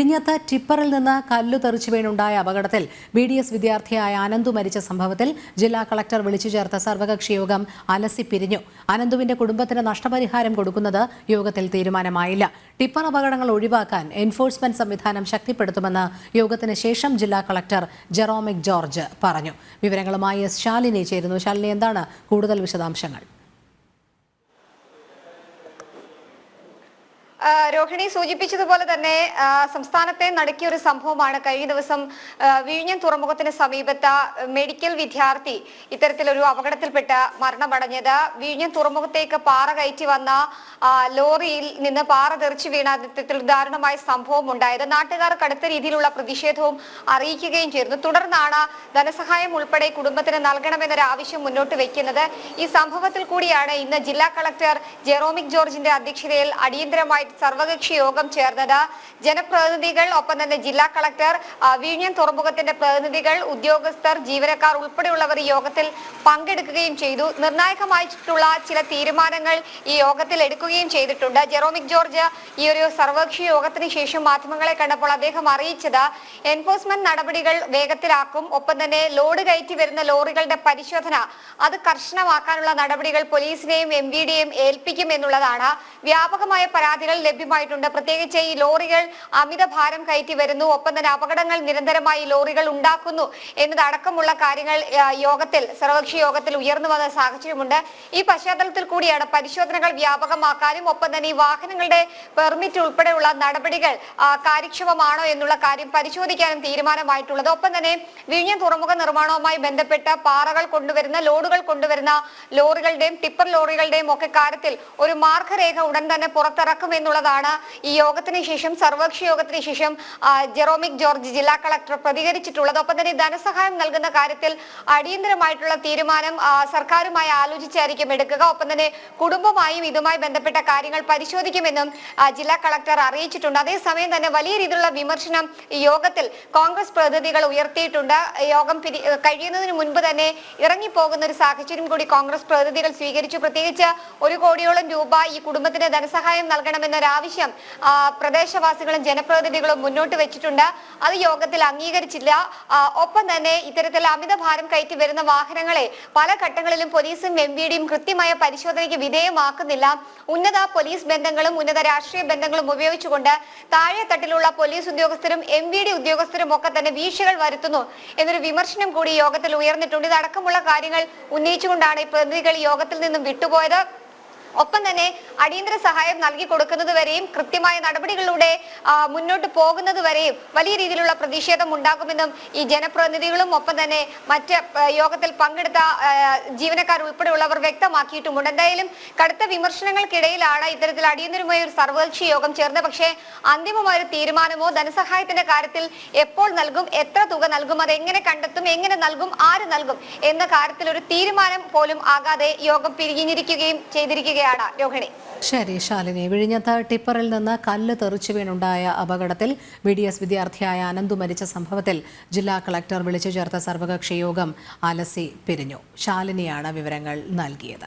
വിഴിഞ്ഞത്ത് ടിപ്പറിൽ നിന്ന് കല്ലു തെറിച്ചു വീണുണ്ടായ അപകടത്തിൽ BDS വിദ്യാർത്ഥിയായ അനന്തു മരിച്ച സംഭവത്തിൽ ജില്ലാ കളക്ടർ വിളിച്ചു ചേർത്ത സർവകക്ഷി യോഗം അലസിപ്പിരിഞ്ഞു. അനന്തുവിന്റെ കുടുംബത്തിന് നഷ്ടപരിഹാരം കൊടുക്കുന്നത് യോഗത്തിൽ തീരുമാനമായില്ല. ടിപ്പർ അപകടങ്ങൾ ഒഴിവാക്കാൻ എൻഫോഴ്സ്മെന്റ് സംവിധാനം ശക്തിപ്പെടുത്തുമെന്ന് യോഗത്തിന് ശേഷം ജില്ലാ കളക്ടർ ജെറോമിക് ജോർജ് പറഞ്ഞു. വിവരങ്ങളുമായി എസ് ശാലിനി ചേരുന്നു. ശാലിനി, എന്താണ് കൂടുതൽ വിശദാംശങ്ങൾ? രോഹിണി സൂചിപ്പിച്ചതുപോലെ തന്നെ സംസ്ഥാനത്തെ നടുക്കിയ ഒരു സംഭവമാണ് കഴിഞ്ഞ ദിവസം വിഴിഞ്ഞം തുറമുഖത്തിന് സമീപത്ത് മെഡിക്കൽ വിദ്യാർത്ഥി ഇത്തരത്തിലൊരു അപകടത്തിൽപ്പെട്ട് മരണമടഞ്ഞത്. വിഴിഞ്ഞം തുറമുഖത്തേക്ക് പാറ കയറ്റി വന്ന ലോറിയിൽ നിന്ന് പാറ തെറിച്ചു വീണ ഇത്തരത്തിൽ ദാരുണമായ സംഭവം ഉണ്ടായത്. നാട്ടുകാർ കടുത്ത രീതിയിലുള്ള പ്രതിഷേധവും അറിയിക്കുകയും ചെയ്തിരുന്നു. തുടർന്നാണ് ധനസഹായം ഉൾപ്പെടെ കുടുംബത്തിന് നൽകണമെന്നൊരു ആവശ്യം മുന്നോട്ട് വെക്കുന്നത്. ഈ സംഭവത്തിൽ കൂടിയാണ് ഇന്ന് ജില്ലാ കളക്ടർ ജെറോമിക് ജോർജിന്റെ അധ്യക്ഷതയിൽ അടിയന്തരമായി സർവകക്ഷി യോഗം ചേർന്നത്. ജനപ്രതിനിധികൾ, ഒപ്പം തന്നെ ജില്ലാ കളക്ടർ, വിഴിഞ്ഞം തുറമുഖത്തിന്റെ പ്രതിനിധികൾ, ഉദ്യോഗസ്ഥർ, ജീവനക്കാർ ഉൾപ്പെടെയുള്ളവർ ഈ യോഗത്തിൽ പങ്കെടുക്കുകയും ചെയ്തു. നിർണായകമായിട്ടുള്ള ചില തീരുമാനങ്ങൾ ഈ യോഗത്തിൽ എടുക്കുകയും ചെയ്തിട്ടുണ്ട്. ജെറോമിക് ജോർജ് ഈ ഒരു സർവകക്ഷി യോഗത്തിന് ശേഷം മാധ്യമങ്ങളെ കണ്ടപ്പോൾ അദ്ദേഹം അറിയിച്ചത് എൻഫോഴ്സ്മെന്റ് നടപടികൾ വേഗത്തിലാക്കും, ഒപ്പം തന്നെ ലോഡ് കയറ്റി വരുന്ന ലോറികളുടെ പരിശോധന അത് കർശനമാക്കാനുള്ള നടപടികൾ പോലീസിനെയും MVDയെയും ഏൽപ്പിക്കും എന്നുള്ളതാണ്. വ്യാപകമായ പരാതികൾ ലഭ്യമായിട്ടുണ്ട്. പ്രത്യേകിച്ച് ഈ ലോറികൾ അമിത ഭാരം കയറ്റി വരുന്നു, ഒപ്പം തന്നെ അപകടങ്ങൾ നിരന്തരമായി ലോറികൾ ഉണ്ടാക്കുന്നു എന്നതടക്കമുള്ള കാര്യങ്ങൾ യോഗത്തിൽ സർവകക്ഷി യോഗത്തിൽ ഉയർന്നു വന്ന സാഹചര്യമുണ്ട്. ഈ പശ്ചാത്തലത്തിൽ കൂടിയാണ് പരിശോധനകൾ വ്യാപകമാക്കാനും ഒപ്പം തന്നെ ഈ വാഹനങ്ങളുടെ പെർമിറ്റ് ഉൾപ്പെടെയുള്ള നടപടികൾ കാര്യക്ഷമമാണോ എന്നുള്ള കാര്യം പരിശോധിക്കാനും തീരുമാനമായിട്ടുള്ളത്. ഒപ്പം തന്നെ വിഴിഞ്ഞം തുറമുഖ നിർമ്മാണവുമായി ബന്ധപ്പെട്ട പാറകൾ കൊണ്ടുവരുന്ന ലോഡുകൾ കൊണ്ടുവരുന്ന ലോറികളുടെയും ടിപ്പർ ലോറികളുടെയും ഒക്കെ കാര്യത്തിൽ ഒരു മാർഗരേഖ ഉടൻ തന്നെ പുറത്തിറക്കും എന്നുള്ളതാണ് ഈ യോഗത്തിന് ശേഷം സർവകക്ഷി യോഗത്തിന് ശേഷം ജെറോമിക് ജോർജ് ജില്ലാ കളക്ടർ പ്രതികരിച്ചിട്ടുള്ളത്. ഒപ്പം തന്നെ ധനസഹായം നൽകുന്ന കാര്യത്തിൽ അടിയന്തരമായിട്ടുള്ള തീരുമാനം സർക്കാരുമായി ആലോചിച്ചായിരിക്കും എടുക്കുക. ഒപ്പം തന്നെ കുടുംബമായും ഇതുമായി ബന്ധപ്പെട്ട കാര്യങ്ങൾ പരിശോധിക്കുമെന്നും ജില്ലാ കളക്ടർ അറിയിച്ചിട്ടുണ്ട്. അതേസമയം തന്നെ വലിയ രീതിയിലുള്ള വിമർശനം ഈ യോഗത്തിൽ കോൺഗ്രസ് പ്രതിനിധികൾ ഉയർത്തിയിട്ടുണ്ട്. യോഗം കഴിയുന്നതിന് മുൻപ് തന്നെ ഇറങ്ങിപ്പോകുന്ന ഒരു സാഹചര്യം കൂടി കോൺഗ്രസ് പ്രതിനിധികൾ സ്വീകരിച്ചു. പ്രത്യേകിച്ച് 1 കോടിയോളം രൂപ ഈ കുടുംബത്തിന് ധനസഹായം നൽകണമെന്നൊരാവശ്യം പ്രദേശവാസികളും ജനപ്രതിനിധികളും മുന്നോട്ട് വെച്ചിട്ടുണ്ട്. അത് യോഗത്തിൽ അംഗീകരിച്ചില്ല. ഒപ്പം തന്നെ ഇത്തരത്തിൽ അമിത ഭാരം കയറ്റി വരുന്ന വാഹനങ്ങളെ പല ഘട്ടങ്ങളിലും പോലീസും MVDയും കൃത്യമായ പരിശോധനയ്ക്ക് വിധേയമാക്കുന്നില്ല. ഉന്നത പോലീസ് ബന്ധങ്ങളും ഉന്നത രാഷ്ട്രീയ ബന്ധങ്ങളും ഉപയോഗിച്ചുകൊണ്ട് താഴെ തട്ടിലുള്ള പോലീസ് ഉദ്യോഗസ്ഥരും MVD ഉദ്യോഗസ്ഥരും ഒക്കെ തന്നെ വീഴ്ചകൾ വരുത്തുന്നു എന്നൊരു വിമർശനം കൂടി യോഗത്തിൽ ഉയർന്നിട്ടുണ്ട്. ഇതടക്കമുള്ള കാര്യങ്ങൾ ഉന്നയിച്ചുകൊണ്ടാണ് ഈ പ്രതിനിധികൾ യോഗത്തിൽ നിന്നും വിട്ടുപോയത്. ഒപ്പം തന്നെ അടിയന്തര സഹായം നൽകി കൊടുക്കുന്നത് വരെയും കൃത്യമായ നടപടികളിലൂടെ മുന്നോട്ട് പോകുന്നത് വരെയും വലിയ രീതിയിലുള്ള പ്രതിഷേധം ഉണ്ടാകുമെന്നും ഈ ജനപ്രതിനിധികളും ഒപ്പം തന്നെ മറ്റ് യോഗത്തിൽ പങ്കെടുത്ത ജീവനക്കാർ ഉൾപ്പെടെയുള്ളവർ വ്യക്തമാക്കിയിട്ടുമുണ്ട്. എന്തായാലും കടുത്ത വിമർശനങ്ങൾക്കിടയിലാണ് ഇത്തരത്തിൽ അടിയന്തരമായ ഒരു സർവകക്ഷി യോഗം ചേർന്നത്. പക്ഷേ അന്തിമമായ ഒരു തീരുമാനമോ ധനസഹായത്തിന്റെ കാര്യത്തിൽ എപ്പോൾ നൽകും, എത്ര തുക നൽകും, അത് എങ്ങനെ കണ്ടെത്തും, എങ്ങനെ നൽകും, ആര് നൽകും എന്ന കാര്യത്തിൽ ഒരു തീരുമാനം പോലും ആകാതെ യോഗം പിരിഞ്ഞിരിക്കുകയും ചെയ്തിരിക്കുകയാണ്. ശരി ശാലിനി, വിഴിഞ്ഞത്ത് ടിപ്പറിൽ നിന്ന് കല്ല് തെറിച്ചു വീണുണ്ടായ അപകടത്തിൽ BDS വിദ്യാർത്ഥിയായ അനന്തു മരിച്ച സംഭവത്തിൽ ജില്ലാ കളക്ടർ വിളിച്ചു ചേർത്ത സർവകക്ഷി യോഗം അലസി പിരിഞ്ഞു. ശാലിനിയാണ് വിവരങ്ങൾ നൽകിയത്.